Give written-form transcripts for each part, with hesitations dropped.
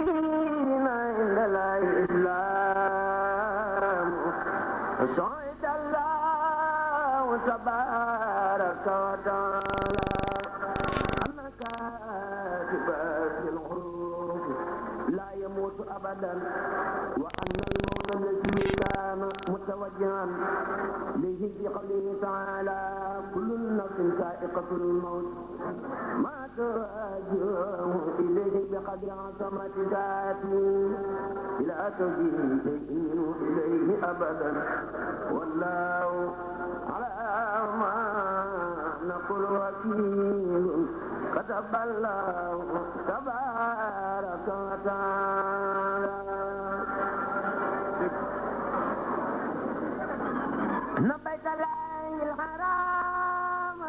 دين إلا الإسلام صعد الله تبارك وتعالى أنك كاتبات الحروف لا يموت أبدا وأن الموت الذي كان متوجها به بقوله تعالى كل نفس ذائقة الموت ما تراجعه إليه بقدر عظمة ذاته لا تجيء منه إليه أبدا والله على ما نقول وكيل كتب الله تبارك وتعالى نبيت الله الحرام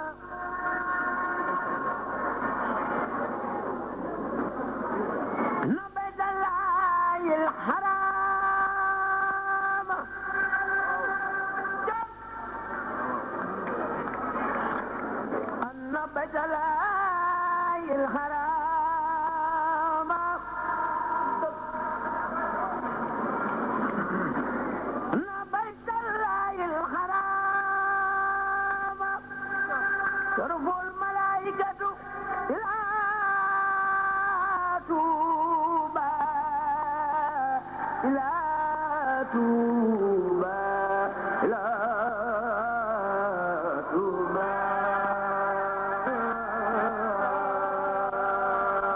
نبيت الله الحرام نبيت الله الحرام نبيت الله الحرام ترفع الملائكة إلى توبة إلى توبة إلى توبة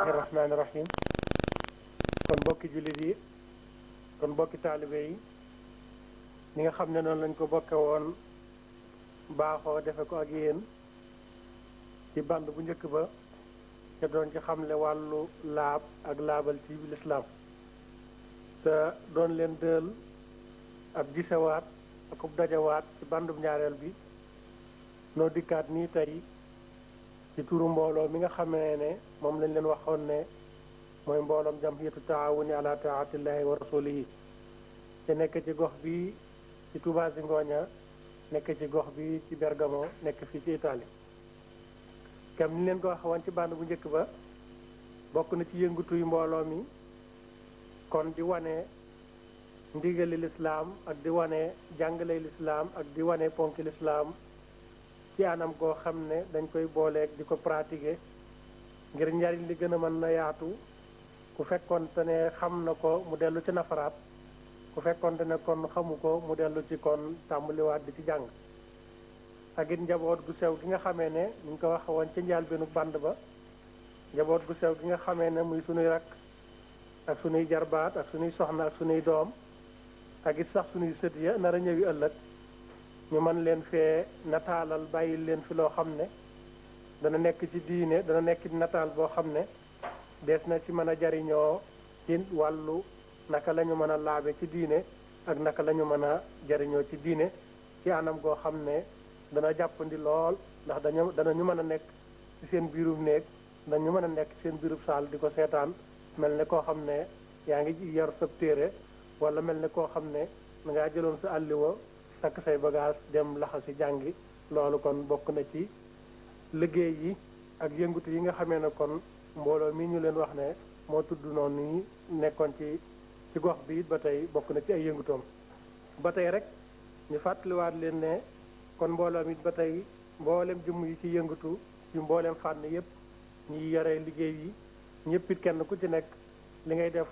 الرحمن الرحيم kon bokki jullit yi kon bokki taalibe yi ñi nga xam ne noonu lañ ko bokke woon baaxoo defe ko ak yéen ci band bu njëkk ba te doon ci xamle wàllu laab ak laabal ci lislaam te doon leen dël ak gisewaat ak ub dajawaat ci bandub ñaareel bi noo dikkaat nii tey ci turu mbooloo mi nga xamee ne moom lañ leen waxoon ne mooy mbooloom jamhiyatu taawuni ala taatillahi wa rasulihi te nekk ci gox bi ci Touba Zingoña nekk ci gox bi ci Bergamo nekk fii ci Italie kam ni leen ko waxoon ci band bu njëkk ba bokk na ci yëngutu yu mbooloo mi kon di wane ndigali lislaam ak di wane jàngale lislaam ak di wane ponki lislaam ci anam koo xam ne dañ koy booleeg di ko pratiquer ngir njariñ li gën a mën na yaatu ku fekkonte ne xam na ko mu dellu ci nafaraat ku fekkonte ne kon xamu ko mu dellu ci kon tàmbaliwaat di ci jàng ak it njaboot gu sew gi nga xamee ne ñu ko wax woon ci njaal benu band ba njaboot gu sew gi nga xamee ne muy sunuy rak ak sunuy jarbaat ak sunuy soxna ak sunuy doom ak it sax sunuy sët ya nar a ñëwi ëllëg ñu mën leen fee nataalal bàyyi leen fi loo xam ne dana nekk ci diine dana nekk ci nataal boo xam ne dees na ci mën a jariñoo ci wàllu naka la ñu mën a laabe ci diine ak naka la ñu mën a jariñoo ci diine ci anam goo xam ne dana jàppandi lool ndax danañu mën a nekk ci seen biirub néeg dañu mën a nekk ci seen biirub saal di ko seetaan mel ne koo xam ne yaa ngi yor sa téere wala mel ne koo xam ne dangaa jëloon sa àlliwa takk say bagage dem laxasi jàngi loolu kon bokk na ci liggéey yi ak yëngutu yi nga xamee ne kon mbooloo mi ñu leen wax ne moo tudd noonu ni nekkoon ci gox bi it ba tey bokk na ci ay yëngutoom ba tey rek ñu fàttaliwaat leen ne kon mbooloo mi it ba tey mboolem jëmm yi ci yëngutu ci mboolem fànn yépp ñi yore liggéey yi ñëpp it kenn ku ci nekk li ngay def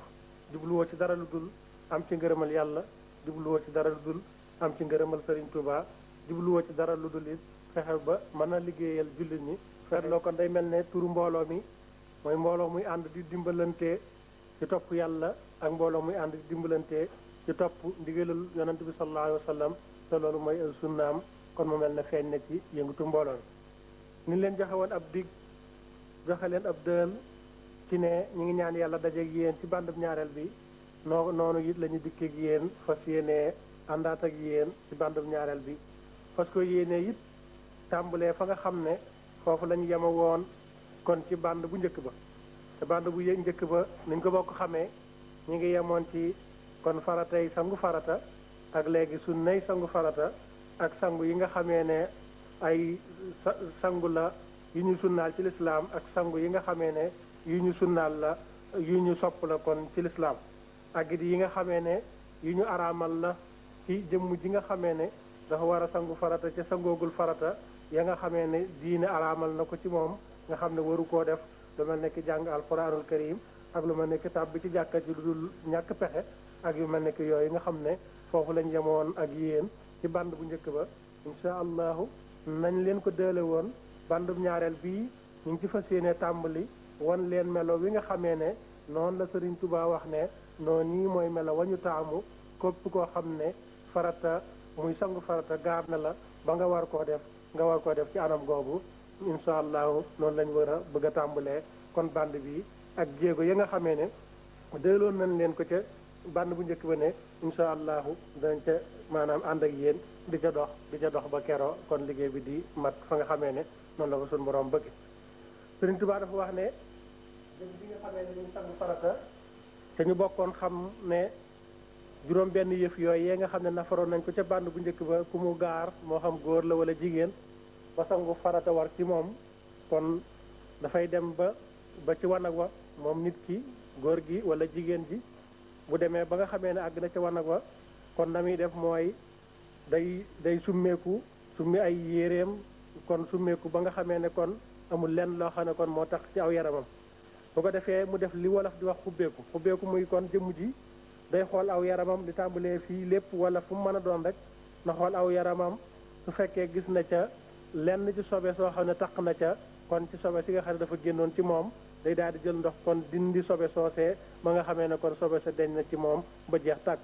jubluwoo ci dara lu dul am ci ngërëmal yàlla jubluwoo ci dara lu dul am ci ngërëmal Serigne Touba jubluwoo ci dara lu dul it fexe ba mën a liggéeyal jullit ñi feetloo kon day mel ne turu mbooloo mi mooy mbooloo muy ànd di dimbalante ci topp yàlla ak mbooloo muy ànd di dimbalante ci topp ndigalul yonent bi sallallahu alayhi wa sallam te loolu mooy sunnaam kon mu mel ne feeñ na ci yëngutu mbooloo mi ni leen joxe woon ab dig joxe leen ab dël ci ne ñu ngi ñaan yàlla dajeeg yéen ci bandub ñaareel bi noonu it la ñu dikkeeg yéen fas yéene àndaat ak yéen ci bandub ñaareel bi fas ko yéene it tàmbalee fa nga xam ne foofu la ñu yema woon kon ci band bu njëkk ba te band bu njëkk ba niñ ko bokk xamee ñu ngi yemoon ci kon faratay sangu farata ak léegi sunnay sangu farata ak sangu yi nga xamee ne ay sangu la yu ñu sunnaal ci lislaam ak sangu yi nga xamee ne yu ñu sunnaal la yu ñu sopp la kon ci lislaam ak it yi nga xamee ne yu ñu araamal la ci jëmm ji nga xamee ne dafa war a sangu farata ca sangoogul farata ya nga xamee ne diine araamal na ko ci moom nga xam ne waru koo def lu mel ne ki jàng alquranul karim ak lu mel ne ki tàbbi ci jàkka ci lu dul ñàkk pexe ak yu mel ne ki yooyu nga xam ne foofu lañ yemoon ak yéen ci band bu njëkk ba insha allahu nañ leen ko dële woon bandum ñaareel bii ñu ngi ci fas yéene tàmbali wan leen melo wi nga xamee ne noonu la Sëriñ Tuubaa wax ne noonu nii mooy melo wañu taamu képp koo xam ne farata muy sangu farata gaar na la ba nga war koo def ci anam googu insha allahu noonu lañ war a bëgg a tàmbalee kon band bi ak jéego ya nga xamee ne dëloon nañ leen ko ca band bu njëkk ba ne insha allahu dañ ca maanaam ànd ak yéen di ca dox ba keroo kon liggéey bi di mat fa nga xamee ne noonu la ko suñu borom bëgg Sëriñ Tuubaa dafa wax ne jëm bi nga xamee ne ñu sangu farata te ñu bokkoon xam ne juróom benn yëf yooyu yee nga xam ne nafaroon nañ ko ca band bu njëkk ba ku mu gaar moo xam góor la wala jigéen ba sangu farata war ci moom kon dafay dem ba ci wanag wa moom nit ki góor gi wala jigéen ji bu demee ba nga xamee ne àgg na ca wanag wa kon na muy def mooy day summi ay yéreem kon summeeku ba nga xamee ne kon amul lenn loo xam ne kon moo tax ci aw yaramam bu ko defee mu def li wolof di wax xubbeeku muy kon jëmm ji day xool aw yaramam di tàmbalee fii lépp wala fu mu mën a doon rek na xool aw yaramam su fekkee gis na ca lenn ci sobe soo xam ne taq na ca kon ci sobe si nga xam ne dafa génnoon ci moom day daal di jël ndox kon dindi sobe soosee ba nga xamee ne kon sobe sa deñ na ci moom ba jeex tàkk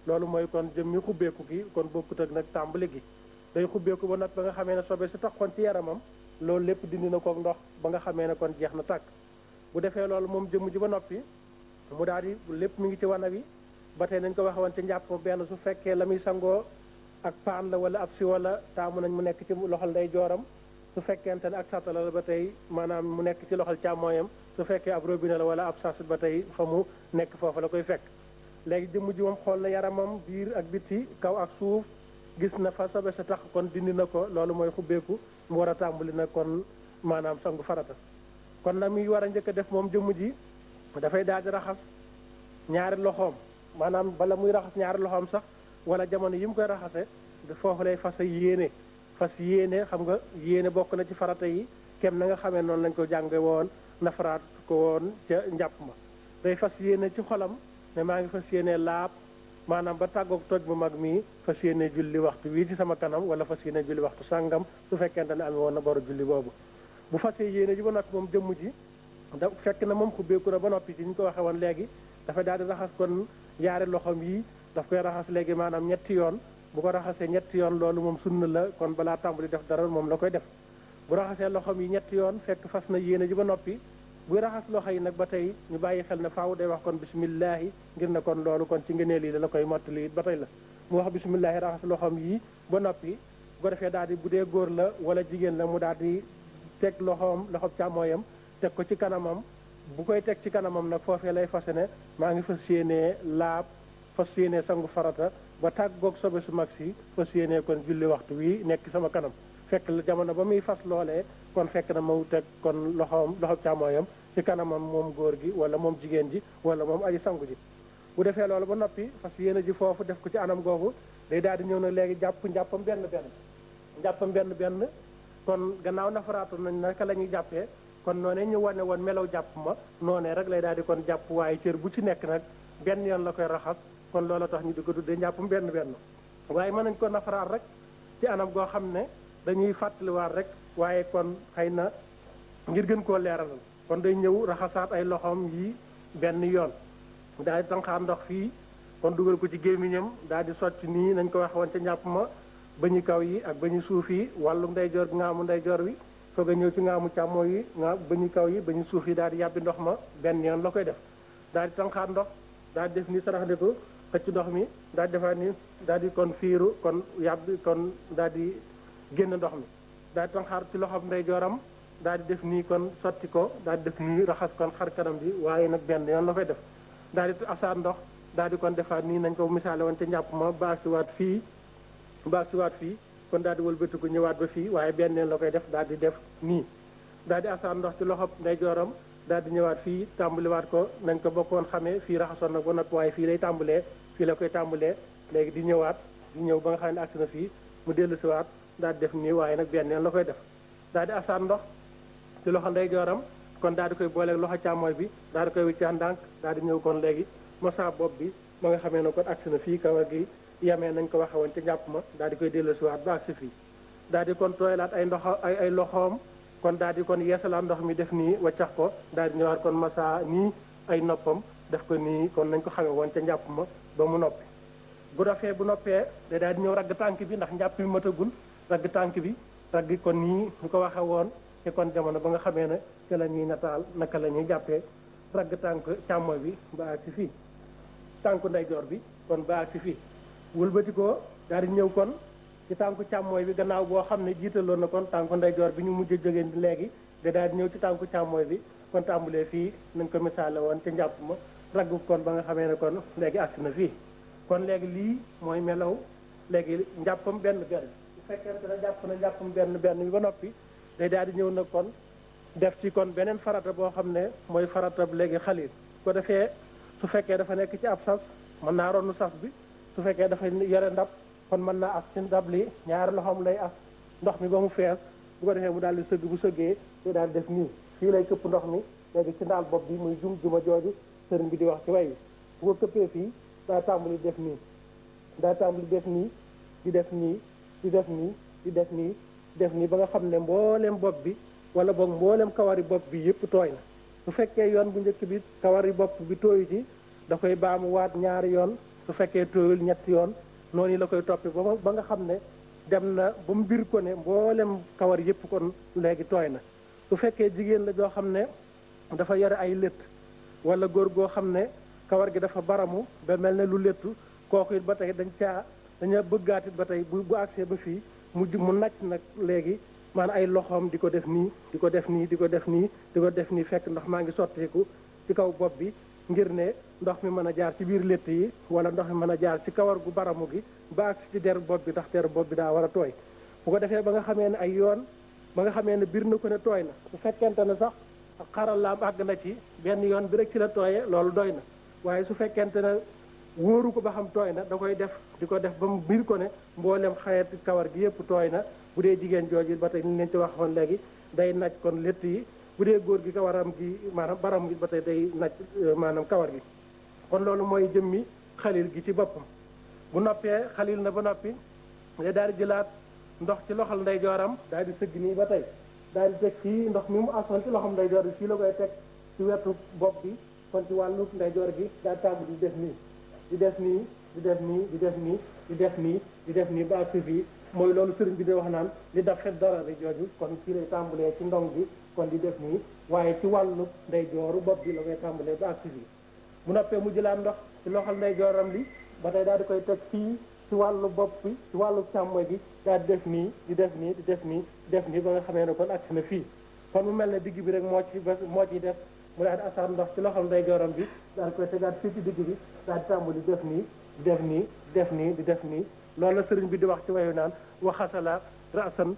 loolu mooy kon jëmmi xubbeeku gi kon bokkut ak nag tàmbali gi day xubbeeku ba nag ba nga xamee ne sobe si taxoon ci yaramam loolu lépp dindi na ko ndox ba nga xamee ne kon jeex na tàkk bu defee loolu moom jëmm ji ba noppi mu daal di lépp mi ngi ci wana wi ba tey nañ ko waxe woon ci njàpp benn su fekkee la muy sangoo ak paan la wala ab si wala taamu nañ mu nekk ci loxol nday jooram su fekkente ne ak satala la ba tey maanaam mu nekk ci loxol càmmooyam su fekkee ab robinet la wala ab sachet ba tey fa mu nekk foofu la koy fekk léegi jëmm ji moom xool na yaramam biir ak biti kaw ak suuf gis na fa sobe sa tax kon dindi na ko loolu mooy xubbeeku mu war a tàmbali na kon maanaam sangu farata kon na muy war a njëkk a def moom jëmm ji dafay daal di raxas ñaari loxoom maanaam bala muy raxas ñaari loxoom sax wala jamono yi mu koy raxase foofu lay fas yéene xam nga yéene bokk na ci farata yi kem na nga xamee noonu lañ ko jànge woon nafaraat ko woon ca njàpp ma day fas yéene ci xolam ne maa ngi fas yéene laab maanaam ba tàggoog toj bu mag mii fas yéene julli waxtu wii ci sama kanam wala fas yéene julli waxtu sàngam su fekkente ne amee woon na boru julli boobu bu fasee yéene ji ba noppi moom jëmm ji da fekk na moom xubbeeku na ba noppi ci ñu ko waxee woon léegi dafa daal di raxas kon yaari loxoom yi daf koy raxas léegi maanaam ñetti yoon bu ko raxasee ñetti yoon loolu moom sunna la kon balaa tàmbali def dara moom la koy def bu raxasee loxoom yi ñetti yoon fekk fas na yéene ji ba noppi buy raxas loxo yi nag ba tey ñu bàyyi xel ne faaw day wax kon bisimillahi ngir ne kon loolu kon ci ngëneel yi la koy mottali ba tey la mu wax bisimillahi raxas loxoom yi ba noppi bu ko defee daal di bu dee góor la wala jigéen la mu daal di teg loxoom càmmooyam teg ko ci kanamam bu koy teg ci kanamam nag foofee lay fase ne maa ngi fas yéenee laab fas yéenee sangu farata ba tàggoog sobe su mag si fas yéenee kon julli waxtu wi nekk sama kanam fekk la jamono ba muy fas loolee kon fekk na mu teg kon loxoom càmmooyam ci kanamam moom góor gi wala moom jigéen ji wala moom aji sangu ji bu defee loolu ba noppi fas yéene ji foofu def ko ci anam googu day daal di ñëw nag léegi njàppam benn kon gannaaw nafaraatu nañ naka la ñuy jàppee kon noonee ñu wane woon melaw jàpp ma noonee rek lay daal di kon jàpp waaye cër bu ci nekk nag benn yoon la koy raxas kon loola tax ñu di ko tuddee njàppam benn waaye mën nañ ko nafaraat rek ci anam goo xam ne dañuy fàttaliwaat rek waaye kon xëy na ngir gën koo leeralal kon day ñëw raxasaat ay loxoom yi benn yoon daal di tànqaar ndox fii kon dugal ko ci gémmiñam daal di sotti nii nañ ko wax woon ca njàpp ma bañu kaw yi ak bañu suuf yi wàllu ndeyjoor gi ngaamu ndeyjoor wi soog a ñëw ci ngaamu càmmooy yi bañu kaw yi bañu suuf yi daal di yàbbi ndox ma benn yoon la koy def daal di tànqaar ndox daal di def ni saraxndiku xëcc ndox mi daal di defaat ni daal di kon fiiru kon yàbbi kon daal di génn ndox mi daal di tànqaar ci loxoom ndeyjooram daal di def nii kon sotti ko daal di def nii raxas kon xar kanam bi waaye nag benn yoon la koy def daal di asaat ndox daal di kon defaat nii nañ ko misaale woon ca njàpp ma baasiwaat fii kon daal di wëlbatiku ñëwaat ba fii waaye benn yoon la koy def daal di def nii daal di asaat ndox ci loxob ndeyjooram daal di ñëwaat fii tàmbaliwaat ko nañ ko bokkoon xamee fii raxasoon na ba noppi waaye fii lay tàmbalee fii la koy tàmbalee léegi di ñëwaat di ñëw ba nga xam ne agsi na fii mu dellu siwaat daal di def nii waaye nag benn yoon la koy def daal di asaat ndox ci loxo ndeyjooram kon daal di koy booleeg loxo càmmooy bi daal di koy wiccaat ndànk daal di ñëw kon léegi masa bopp bi ma nga xamee ne kon agsi na fii kawar gi yamee nañ ko waxe woon ci njàpp ma daal di koy dellu siwaat ba agsi fii daal di kon tooylaat ay ndox ay loxoom kon daal di kon yeesalaat ndox mi def nii waccax ko daal di ñëwaat kon masa nii ay noppam def ko nii kon nañ ko xamee woon ca njàpp ma ba mu noppi bu dofee bu noppee da daal di ñëw ragg tànk bi ndax njàpp bi matagul ragg tànk bi ragg kon nii ñu ko waxe woon ci kon jamono ba nga xamee ne ci la ñuy nataal naka la ñuy jàppee ragg tànk càmmooy bi ba ak si fii tànku ndeyjoor bi kon ba ak si fii wëlbati ko daal di ñëw kon ci tànku càmmooy bi gannaaw boo xam ne jiitaloon na kon tànku ndeyjoor bi ñu mujj jógee léegi da daal di ñëw ci tànku càmmooy bi kon tàmbulee fii nañ ko misaale woon ca njàpp ma ragg kon ba nga xamee ne kon léegi agsi na fii kon léegi lii mooy melaw léegi njàppam benn benn bu fekkente ne jàpp na njàppam benn benn bi ba noppi day daal di ñëw na kon def ci kon beneen farata boo xam ne mooy farata léegi xalil ko defee su fekkee dafa nekk ci ab sas mën naa ronu sas bi su fekkee dafa yore ndab kon mën naa as ci ndab li ñaari loxoom lay as ndox mi ba mu fees bu ko defee mu daal di sëgg bu sëggee day daal di def nii fii lay këpp ndox mi léegi ci ndaal bopp bi muy juma jooju sëriñ bi di wax ci way wi bu ko këppee fii daa tàmbali def nii daa tàmbali def nii di def nii di def nii di def nii def nii ba nga xam ne mboolem bopp bi wala boog mboolem kawari bopp bi yëpp tooy na su fekkee yoon bu njëkk bi kawari bopp bi tooyu ci da koy baamu waat ñaari yoon su fekkee tooyul ñetti yoon noonu la koy toppi ba nga xam ne dem na ba mu bir ko ne mboolem kawar yëpp kon léegi tooy na su fekkee jigéen la joo xam ne dafa yore ay létt wala góor goo xam ne kawar gi dafa baramu ba mel ne lu léttu kooku it ba tey daña bëggaat it ba tey bu agsee ba fii mu nacc nag léegi maanaam ay loxoom di ko def nii di ko def nii di ko def nii di ko def nii fekk ndox maa ngi sotteeku ci kaw bopp bi ngir ne ndox mi mën a jaar ci biir létt yi wala ndox mi mën a jaar ci kawar gu baramu gi ba agsi ci der bopp bi ndax der bopp bi daa war a tooy bu ko defee ba nga xamee ne ay yoon ba nga xamee ne biir na ko ne tooy na su fekkente ne sax xaralaam àgg na ci benn yoon bi rek ci la tooyee loolu doy na waaye su fekkente ne wóoru ko ba xam tooy na da koy def di ko def ba mu biir ko ne mboolem xeeti kawar gi yëpp tooy na bu dee jigéen jooju ba tey ni leen ci waxoon léegi day naj kon létt yi bu dee góor gi kawaram gi maanaam baram gi ba tey day naj maanaam kawar gi kon loolu mooy jëmmi xalil gi ci boppam bu noppee xalil na ba noppi nga daal di jëlaat ndox ci loxol ndeyjooram daal di sëgg nii ba tey daal di teg ci ndox mi mu asoon ci loxom ndeyjoor bi fii la koy teg ci wetu bopp bi kon ci wàllu ndeyjoor gi daal tàmbali di def nii di def nii di def nii di def nii di def nii di def nii ba ak fii mooy loolu sëriñ bi di wax naan li daf xet dara di jooju kon fii lay tàmbalee ci ndong bi kon di def nii waaye ci wàllu ndeyjooru bopp bi la koy tàmbalee ba ak fii bu noppee mu jëlaat ndox ci loxol ndeyjooram li ba tey daal di koy teg fii ci wàllu bopp bi ci wàllu càmmoñ gi daal di def nii di def nii di def nii di def nii ba nga xamee ne kon agsi na fii kon mu mel ne digg bi rek moo ci def mu daal di asaar ndox ci loxol ndeyjooram bi daal di koy tegaat fii ci digg bi daal di tàmbali def nii di def nii di def nii di def nii loolu la sëriñ bi di wax ci wayu naan waxasala rasan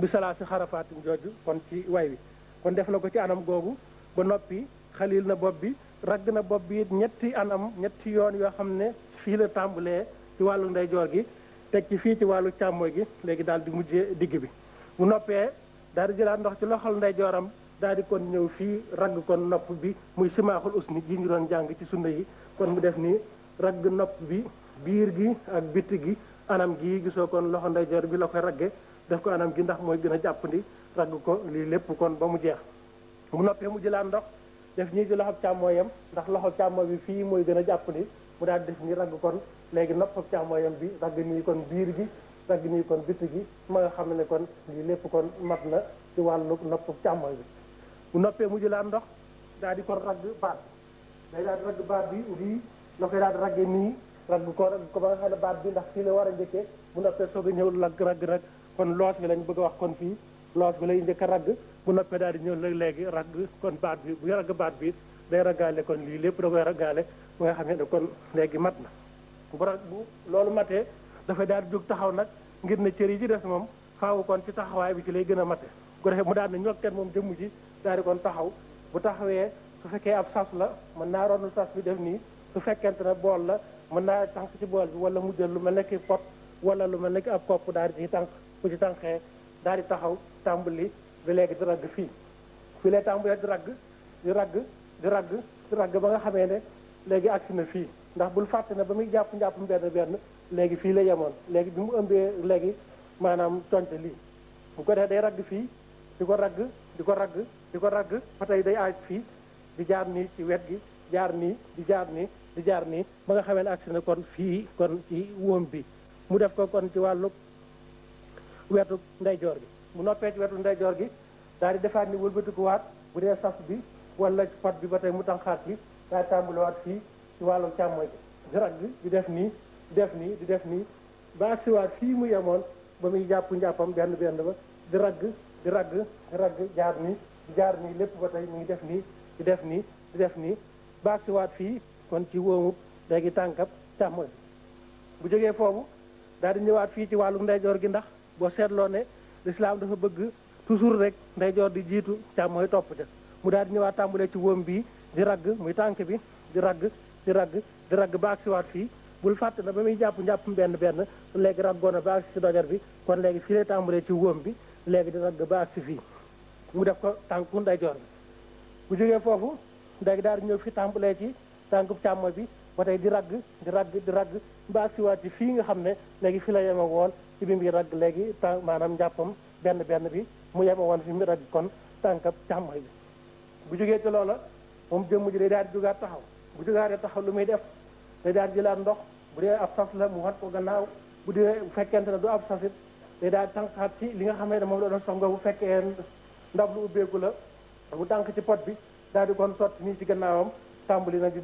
bi salaa si xarafaatin jooju kon ci way wi kon def na ko ci anam googu ba noppi xalil na bopp bi ragg na bopp bi ñetti anam ñetti yoon yoo xam ne fii la tàmbalee ci wàllu ndeyjoor gi teg ci fii ci wàllu càmmooy gi léegi daal di mujjee digg bi bu noppee daal di jëlaat ndox ci loxol ndeyjooram daal di kon ñëw fii ragg kon nopp bi muy simaaxul usni ji ngi doon jàng ci sunna yi kon mu def nii ragg nopp bi biir gi ak bitti gi anam gii gisoo kon loxo ndeyjoor bi la koy ragge def ko anam gi ndax mooy gën a jàppandi ragg ko lii lépp kon ba mu jeex bu noppee mu jëlaat ndox def ñii ci loxo càmmooyam ndax loxo càmmooy bi fii mooy gën a jàppandi mu daal def ni ragg kon léegi nopp càmmooyam bi ragg nii kon biir gi ragg nii kon bitti gi ma nga xam ne kon lii lépp kon mat na ci wàllu nopp càmmooy bi bu noppee mu jëlaat ndox daal di kon ragg baat day daal di ragg baat bi lii la koy daal di ragge nii ragg ko ba nga xam ne baat bi ndax fii la war a njëkkee bu noppee soog a ñëw ragg nag kon loos bi lañ bëgg a wax kon fii loos bi lay njëkk a ragg bu noppee daal di ñëw léegi ragg kon baat bi bu ragg baat bi day raggaale kon lii lépp da koy raggaale ba nga xam ne kon léegi mat na bu loolu matee dafay daal di jóg taxaw nag ngir ne cër yi ci des moom faawu kon ci taxawaay bi ci lay gën a mate bu ko defee mu daal ne ñokket moom jëmm ji daal di kon taxaw bu taxawee su fekkee ab sas la mën naa ronu sas bi def nii su fekkente ne bool la mën naa tànk ci bool bi wala mu jël lu mel ne ki pot wala lu mel ne ki ab kopp daal di ci tànk bu ci tànkee daal di taxaw tàmbali bi léegi di ragg fii lay tàmbalee di ragg ba nga xamee ne léegi agsi na fii ndax bul fàtte ne ba muy jàpp benn léegi fii la yemoon léegi bi mu ëmbee léegi maanaam conte lii bu ko defee day ragg fii di ko ragg ba tey day aaj fii di jaar nii ci wet gi jaar nii di jaar nii ba nga xamee ne agsi na kon fii kon ci wóom bi mu def ko kon ci wàllu wetu ndeyjoor gi mu noppee ci wetu ndeyjoor gi daal di defaat ni wëlbatikuwaat bu dee sas bi wala pot bi ba tey mu tànqaat bi daal di tàmbaliwaat fii ci wàllu càmmooñ bi di ragg di def nii di def nii ba agsiwaat fii mu yemoon ba muy jàpp njàppam benn ba di ragg jaar nii lépp ba tey mu ngi def nii di def nii ba agsiwaat fii kon ci wóomu léegi tànkab càmmooñ bi bu jógee foofu daal di ñëwaat fii ci wàllu ndeyjoor gi ndax boo seetloo ne lislaam dafa bëgg toujours rek ndeyjoor di jiitu càmmooñ topp ca mu daal di ñëwaat tàmbalee ci wóom bii di ragg muy tànk bi di ragg ba agsiwaat fii bul fàtte na ba muy njàpp benn léegi raggoon na ba agsi ci dojar bi kon léegi fii lay tàmbalee ci wóom bi léegi di ragg ba agsi fii mu def ko tànku ndeyjoor bi bu jógee foofu léegi daal di ñëw fi tàmbalee ci tànku càmmooñ bi ba tey di ragg ba agsiwaat ci fii nga xam ne léegi fi la yema woon ci bi muy ragg léegi maanaam njàppam benn bi mu yema woon fi mu ragg kon tànkab càmmooñ bi bu jógee ci loola moom jëmm ji day daal di jógaat taxaw bu jógaatee taxaw lu muy def day daal di jëlaat ndox bu dee ab sas la mu wat ko gannaaw bu dee fekkente ne du ab sasit day daal di tànqaat ci li nga xamee ne moom la doon songo bu fekkee ndab lu ubbeeku la mu tànk ci pot bi daal di kon sotti nii ci gannaawam tàmbali nag di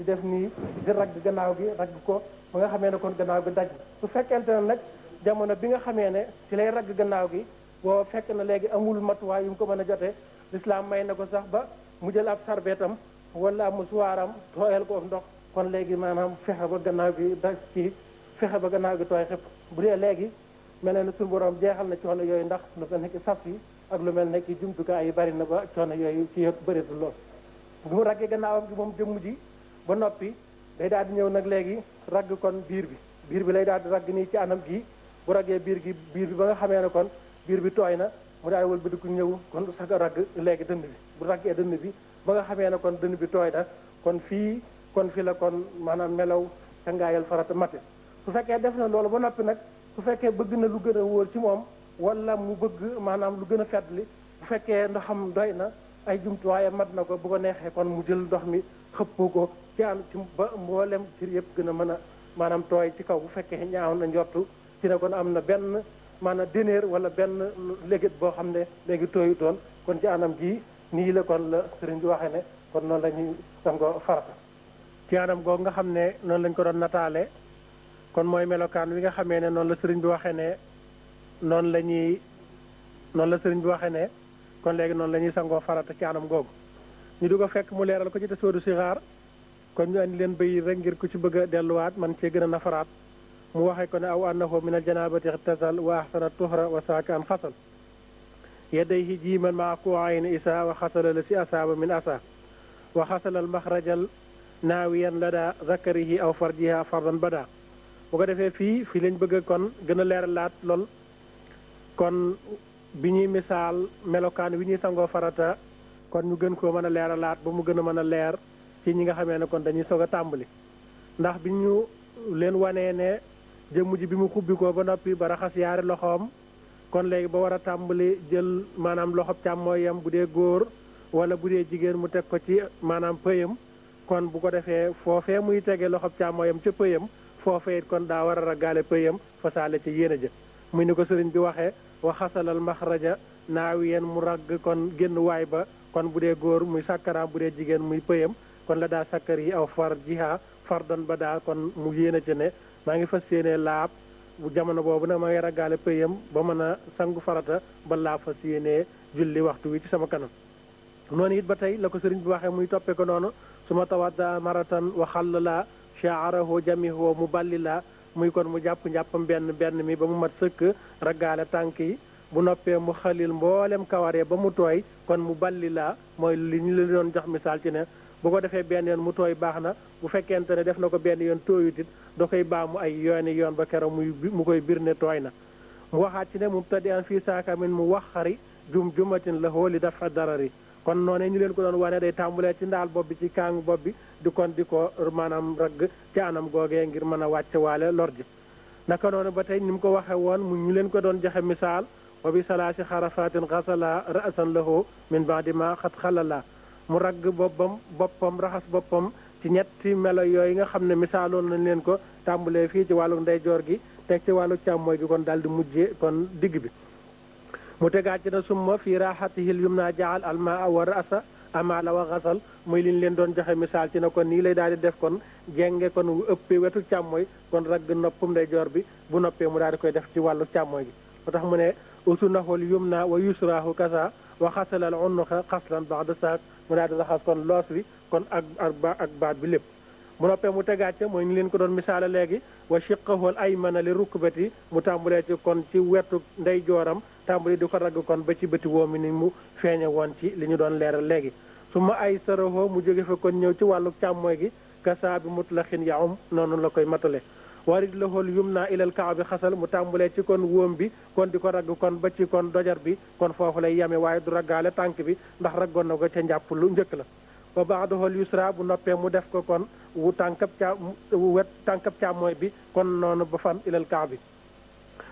def nii di ragg gannaaw gi ragg ko ba nga xamee ne kon gannaaw gi daj su fekkente ne nag jamono bi nga xamee ne ci lay ragg gannaaw gi boo fekk na léegi amul matuwaay yu mu ko mën a jotee lislaam may na ko sax ba mu jël ab sarbeetam wala ab musuwaaram tooyal ko ndox kon léegi maanaam fexe ba gannaaw gi tooy xëpp bu dee léegi mel ne suñu borom jeexal na coono yooyu ndax lu mel ne ki saf yi ak lu mel ne ki jumtukaay yi bari na ba coono yooyu ci yëpp bëritul lool bu mu raggee gannaawam gi moom jëmm ji ba noppi day daal di ñëw nag léegi ragg kon biir bi lay daal di ragg nii ci anam gi bu raggee biir bi ba nga xamee ne kon biir bi tooy na mu daal wël bi ku ñëw kon sax ragg léegi dënn bi bu raggee dënn bi ba nga xamee ne kon dënn bi tooy na kon fii la kon maanaam melaw cangaayal farata mate su fekkee def na loolu ba noppi nag su fekkee bëgg na lu gën a wóor ci moom wala mu bëgg maanaam lu gën a feddli bu fekkee ndoxam doy na ay jumtuwaay mat na ko bu ko neexee kon mu jël ndox mi xëpp ko ci ba mboolem cër yëpp gën a mën a maanaam tooy ci kaw bu fekkee ñaaw na njortu ci ne kon am na benn maanaam déneer wala benn légét boo xam ne léegi tooyutoon kon ci anam gi nii la kon la sëriñ bi waxee ne kon noonu la ñuy sangoo farata ci anam googu nga xam ne noonu lañ ko doon nataale kon mooy melokaan wi nga xamee ne noonu la sëriñ bi waxee ne noonu la sëriñ bi waxee ne kon léegi noonu la ñuy sangoo farata ci anam googu ñu di ko fekk mu leeral ko ci te soodu sixaar kon ñu andi leen bëyi rek ngir ku ci bëgg a delluwaat man cee gën a nafaraat mu waxee ko ne aw annahu min al janabati tasal wa ahsana tuhra wa saaka an xasal yadayhi jiiman maa kuwayn isa wa xasala la si asaaba min asa wa xasala al maxrajal naawiyan lada zakarihi aw farjiha fardan bada bu ko defee fii lañ bëgg kon gën a leeralaat lool kon bi ñuy misaal melokaan wi ñuy sangoo farata kon ñu gën koo mën a leeralaat ba mu gën a mën a leer ci ñi nga xamee ne kon dañuy soog a tàmbali ndax bi ñu leen wanee ne jëmm ji bi mu xubbi ko ba noppi ba raxas yaari loxoom kon léegi ba war a tàmbali jël maanaam loxob càmmooyam bu dee góor wala bu dee jigéen mu teg ko ci maanaam pëyam kon bu ko defee foofee muy tege loxob càmmooyam ca pëyam foofee it kon daa war a ragaale pëyam fasaale ci yéen a jë muy ni ko sëriñ bi waxee wa xasalal maxraja naawiyen mu ragg kon génn waay ba kon bu dee góor muy sàkkaraam bu dee jigéen muy pëyam kon la daa sakkar yi aw far jiha fardan ba daa kon mu yéen a ci ne maa ngi fas yéenee laab bu jamono boobu nag maa ngi raggaale pëyam ba mën a sangu farata ba laa fas yéenee julli waxtu wi ci sama kanam noonu it ba tey la ko sëriñ bi waxee muy toppee ko noonu su ma tawadda maratan wa xallala shaarahu jamihu mu balli la muy kon mu jàpp njàppam benn mi ba mu mat sëkk raggaale tànk yi bu noppee mu xalil mboolem kawaree ba mu tooy kon mu balli laa mooy li ñu la doon jox misaal ci ne bu ko defee benn yoon mu tooy baax na bu fekkente ne def na ko benn yoon tooyut it da koy baamu ay yoon ba keroog mu koy bir ne tooy na mu waxaat ci ne mubtadi an fii saakamin mu wax xari jumatin la xooli dafa darari kon noonu ñu leen ko doon wane day tàmbulee ci ndaal bopp bi ci kaangu bopp bi di ko maanaam ragg ci anam googee ngir mën a wàcce waale lor ji naka noonu ba tey ni mu ko waxee woon mu ñu leen ko doon joxe misaal wa bi salaasi xarafatin xasala ra'san lahu min ba'di ma xat xalala mu ragg boppam raxas boppam ci ñetti melo yooyu nga xam ne misaaloon nañ leen ko tàmbulee fii ci wàllu ndeyjoor gi teg ci wàllu càmmooy gi kon daal di mujjee kon digg bi mu tegaat ci na summa fii raxatihil yumna jaal almaa wa rasa amala wa xasal muy liñ leen doon joxe misaal ci na kon nii lay daal di def kon jenge kon wu ëppee wetu càmmooy kon ragg noppum ndeyjoor bi bu noppee mu daal di koy def ci wàllu càmmooy gi moo tax mu ne usunahul yumna wa yusrahu kasa wa xasalal unuqa xaslan ba'da saak mu daal di raxas kon loos bi kon ak baat bi lépp bu noppee mu tegaat ca mooy ñu leen ko doon misaala léegi wa shiqqahul aymana li rukbati mu tàmbulee ci kon ci wetu ndeyjooram tàmbali di ko ragg kon ba ci bëti woomi ni mu feeñe woon ci li ñu doon leeral léegi su ma ay saraho mu jóge fa kon ñëw ci wàllu càmmooy gi kasa bi mutlaxin yaum noonu la koy matale warit lahol yumna ilal kaabi xasal mu tàmbulee ci kon wóom bi kon di ko ragg kon ba ci kon dojar bi kon foofu lay yame waaye du raggaale tànk bi ndax raggoon na ko ca njàpp lu njëkk la wa ba'dahul yusra bu noppee mu def ko kon wu tànkab càmmooy bi kon noonu ba fan ilal kaabi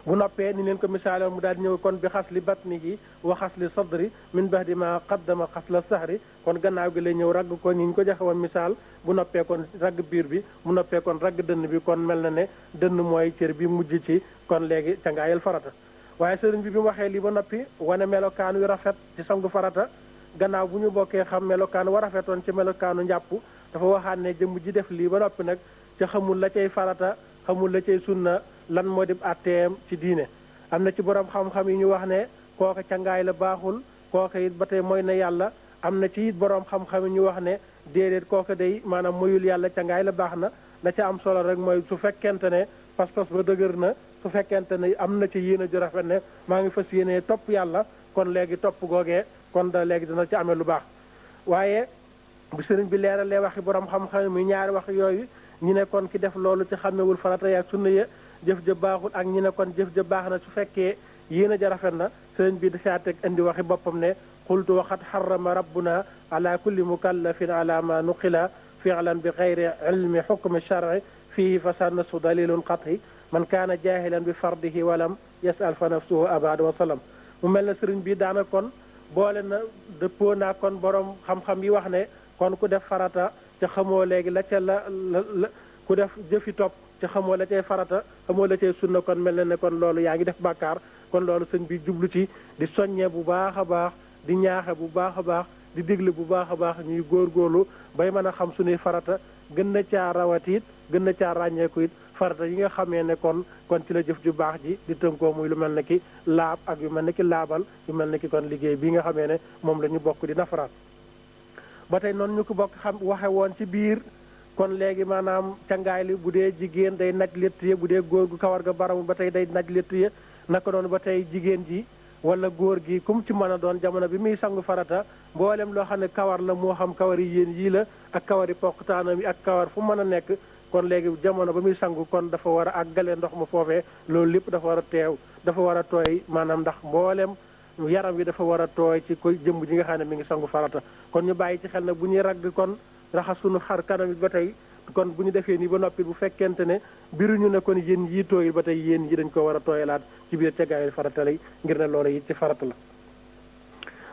bu noppee ni leen ko misaale mu daal di ñëw kon bi xas li batnihi wa xas li sadri min ba'di ma qaddama xas la sahri kon gannaaw gi lay ñëw ragg ko ni ñu ko joxe woon misaal bu noppee kon ragg biir bi mu noppee kon ragg dënn bi kon mel na ne dënn mooy cër bi mujj ci kon léegi cangaayal farata waaye sëriñ bi mu waxee lii ba noppi wane melokaan wi rafet ci sangu farata gannaaw bu ñu bokkee xam melokaan wa rafetoon ci melokaanu njàpp dafa waxaat ne jëmm ji def lii ba noppi nag ca xamul la cay farata xamul la cay sunna lan moo di atteem ci diine am na ci borom xam-xam yi ñu wax ne kooka cangaay la baaxul kooka it ba tey mooy na yàlla am na ci it borom xam-xam yi ñu wax ne déedéet kooka day maanaam moyul yàlla cangaay la baax na la ca am solo rek mooy su fekkente ne pas-pas ba dëgër na su fekkente ne am na ci yéene ju rafet ne maa ngi fas yéene topp yàlla kon léegi topp googee kon da léegi dina ci amee lu baax waaye bu sëriñ bi leeralee waxi borom xam-xam muy ñaari wax yooyu ñi ne kon ki def loolu ci xàmmewul farata yaak sunna ya jëf ja baaxul ak ñi ne kon jëf ja baax na su fekkee yéen a ja rafet na sëriñ bi dafaa teg indi waxi boppam ne qultu waxat xarama rabbuna ala kulli mukallafin ala ma nuqila fi'lan bi xayri ilmi xukmi shar'i fihi fa sannasu dalilun qat'i man kaana jahilan bi fardihi walam yasal fa nafsuhu abada wa salam mu mel na sëriñ bi daana kon boole na dëppoo naa kon borom xam-xam yi wax ne kon ku def farata te xamoo léegi la ca la ku def jëfi topp te xamoo la cay farata xamoo la cay sunna kon mel na ne kon loolu yaa ngi def bàkkaar kon loolu sëñ bi jublu ci di soññe bu baax a baax di ñaaxe bu baax a baax di digle bu baax a baax ñuy góorgóorlu bay mën a xam suñuy farata gën na caa rawat it gën na caa ràññeeku it farata yi nga xamee ne kon ci la jëf ju baax ji di tënkoo muy lu mel ne ki laab ak yu mel ne ki laabal yu mel ne ki kon liggéey bi nga xamee ne moom la ñu bokk di nafaraat ba tey noonu ñu ko bokk xam waxe woon ci biir kon léegi maanaam cangaay li bu dee jigéen day naj létt ya bu dee góor gu kawar ga baramul ba tey day naj létt ya naka noonu ba tey jigéen ji wala góor gi kum ci mën a doon jamono bi muy sangu farata mboolem loo xam ne kawar la moo xam kawar yi yéen yii la ak kawar yi poqtaanam yi ak kawar fu mën a nekk kon léegi jamono ba muy sangu kon dafa war a àggale ndox ma foofee loolu lépp dafa war a teew dafa war a tooy maanaam ndax mboolem yaram wi dafa war a tooy ci ko jëmb ji nga xam ne mi ngi sangu farata kon ñu bàyyi ci xel ne bu ñuy ragg kon raxas sunu xar kanam yi ba tey kon bu ñu defee nii ba noppi bu fekkente ne biruñu ne kon yéen yi tooyil ba tey yéen yi dañ ko war a tooyalaat ci biir tegaayu farata lay ngir ne loolu it ci farata la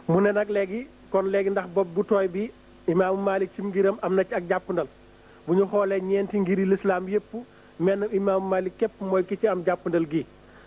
mu ne nag léegi kon léegi ndax bopp bu tooy bi imaamu Malik ci ngiram am na ci ak jàppandal bu ñu xoolee ñeenti ngiri lislaam yépp mel na imaamu Malik képp mooy ki ci am jàppandal gi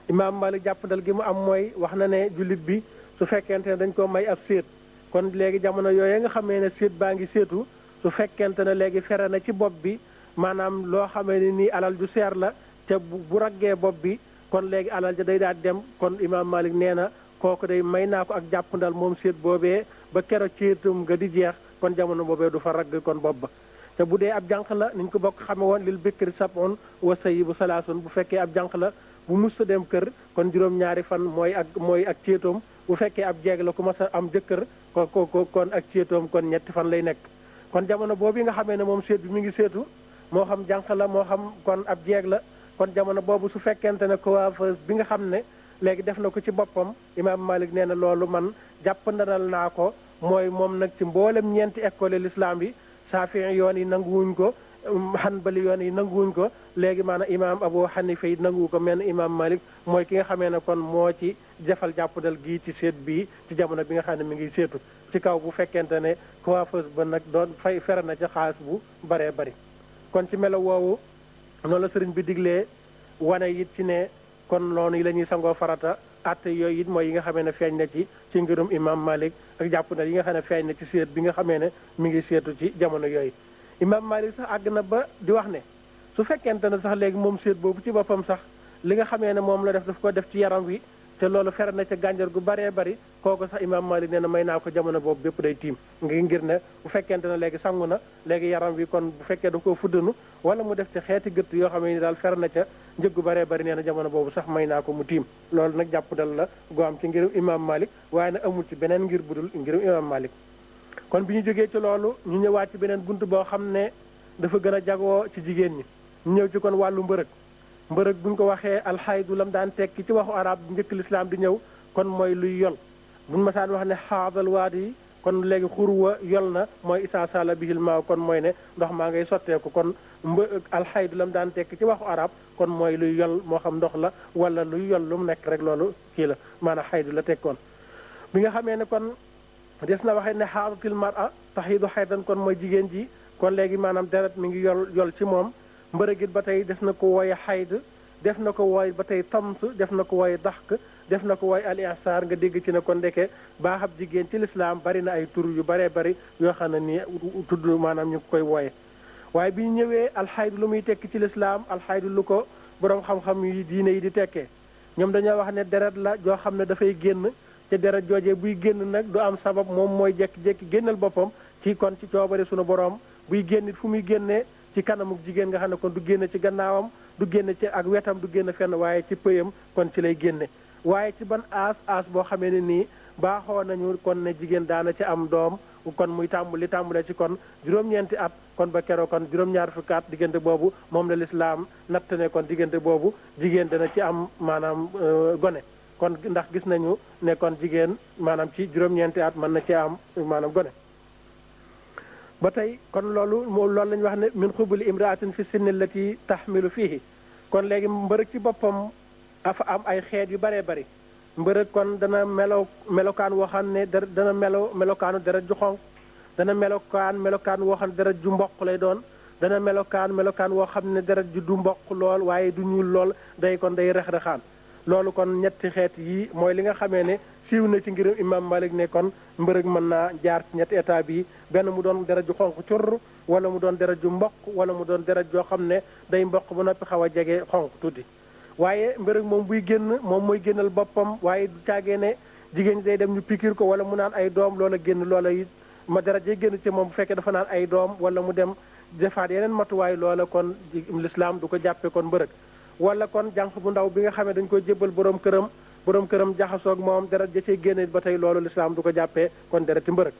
imaamu Malik jàppandal gi mu am mooy wax na ne jullit bi su fekkente ne dañ ko may ab séet kon léegi jamono yooyu nga xamee ne séet baa ngi séetu su fekkente ne léegi fere na ci bopp bi maanaam loo xamee ne nii alal ju seer la te bu raggee bopp bi kon léegi alal ja day daal dem kon imaam Malik nee na kooku day may naa ko ak jàppandal moom séet boobee ba keroog céetum nga di jeex kon jamono boobee du fa ragg kon bopp ba te bu dee ab jànq la niñ ko bokk xame woon lil bikri sab'un wa sayyibu salaasun bu fekkee ab jànq la bu musta dem kër kon juróom-ñaari fan mooy ak céetoom bu fekkee ab jeeg la ku mas a am jëkkër kon ak céetoom kon ñetti fan lay nekk kon jamono boobu nga xamee ne moom seet bi mi ngi seetu moo xam jànq la moo xam kon ab jeeg la kon jamono boobu su fekkente ne coiffeuse bi nga xam ne léegi def na ko ci boppam imaam Malik nee na loolu man jàppandanal naa ko mooy moom nag ci mboolem ñeenti école l'islam yi Saafi'i yoon yi nanguwuñ ko Hanbali yoon yi nanguwuñ ko léegi maanaam imaam Abu Hanifa yi nanguwu ko mel ne imaam Malik mooy ki nga xamee ne kon moo ci defal jàppandal gii ci seet bii ci jamono bi nga xam ne mi ngi seetu ci kaw bu fekkente ne coiffeuse ba nag doon fay fere na ca xaalis bu baree bari kon ci melo woowu noonu la sëriñ bi diglee wane it ci ne kon noonu yi la ñuy sangoo farata atte yooyu it mooy yi nga xamee ne feeñ na ci ngirum imam Malik ak jàppandal yi nga xam ne feeñ na ci seet bi nga xamee ne mi ngi seetu ci jamono yooyu imam Malik sax àgg na ba di wax ne su fekkente ne sax léegi moom seet boobu ci boppam sax li nga xamee ne moom la daf ko def ci yaram wi te loolu fere na ca gànjar gu baree bari kooku sax imam Malik nee na may naa ko jamono boobu bépp day tiim ngir ne bu fekkente ne léegi sangu na léegi yaram wi kon bu fekkee daf koo fuddanu wala mu def ci xeeti gëtt yoo xam ne ni daal fere na ca njëg gu baree bari nee na jamono boobu sax may naa ko mu tiim loolu nag jàpp dal la goo am ci ngirum imam Malik waaye nag amul ci beneen ngir budul ngirum imam Malik kon bi ñu jógee ci loolu ñu ñëwaat ci beneen bunt boo xam ne dafa gën a jagoo ci jigéen ñi ñu ñëw ci kon wàllu mbërëg buñ ko waxee alxaydu lam daan tekki ci waxu arab njëkk lislaam di ñëw kon mooy luy yol buñ masaan wax ne xaadal waadi yi kon léegi xurwa yol na mooy isaa sala bihil maaw kon mooy ne ndox maa ngay sotteeku kon alxaydu lam daan tekki ci waxu arab kon mooy luy yol moo xam ndox la wala luy yol lu mu nekk rek loolu kii la maanaam xaydu la tekkoon bi nga xamee ne kon des na waxee ne xaadatil mar'a taxiidu xaydan kon mooy jigéen ji kon léegi maanaam deret mi ngi yol ci moom mbërëgit ba tey des na ko wooye xayd def na ko wooy ba tey tams def na ko wooye daxk def na ko wooye al ihsaar nga dégg ci ne kon ndeke baaxab jigéen ci lislaam bari na ay tur yu baree bari yoo xam ne nii tudd maanaam ñu koy wooye waaye bi ñu ñëwee alxaydu lu muy tekki ci lislaam alxaydu lu ko boroom xam-xam yi diine yi di tekkee ñoom dañoo wax ne deret la joo xam ne dafay génn te deret joojee buy génn nag du am sabab moom mooy jekki-jekki génnal boppam ci kon ci coobare sunu boroom buy génn it fu muy génnee ci kanamuk jigéen nga xam ne kon du génne ci gannaawam du génne ci ak wetam du génne fenn waaye ci pëyam kon ci lay génne waaye ci ban aas boo xamee ne nii baaxoo nañu kon ne jigéen daana ci am doom kon muy tàmbule ci kon juróom-ñeenti at kon ba keroo kon juróom-ñaar fukki at diggante boobu moom la lislaam natt ne kon diggante boobu jigéen dana ci am maanaam gone kon ndax gis nañu ne kon jigéen maanaam ci juróom-ñeenti at mën na ci am maanaam gone ba tey kon loolu la ñu wax ne min xubuli imraatin fi sinni allati taxmilu fiihi kon léegi mbërëg ci boppam dafa am ay xeet yu baree bari mbërëg kon dana melokaan woo xam ne dana melokaanu deret ju xonq dana melokaan woo xam ne deret ju mboq lay doon dana melokaan woo xam ne deret ju du mboq lool waaye du ñuul lool day kon day rex-rexaan loolu kon ñetti xeet yi mooy li nga xamee ne siiw na ci ngirum imam Malik ne kon mbërëg mën naa jaar ci ñetti état bi benn mu doon deret ju xonq cur wala mu doon deret ju mboq wala mu doon deret joo xam ne day mboq ba noppi xaw a jege xonq tuuti waaye mbërëg moom buy génn moom mooy génnal boppam waaye du caagee ne jigéen ñi day dem ñu pikir ko wala mu naan ay doom loola génn loola it ma deret jay génn ci moom bu fekkee dafa naan ay doom wala mu dem defaat yeneen matuwaay loola kon l'islam du ko jàppe kon mbërëg wala kon jànq bu ndaw bi nga xam ne dañ koy jébbal borom këram jaxasoog moom deret ja cay génne ba tey loolu l'islam du ko jàppee kon dereti mbërëg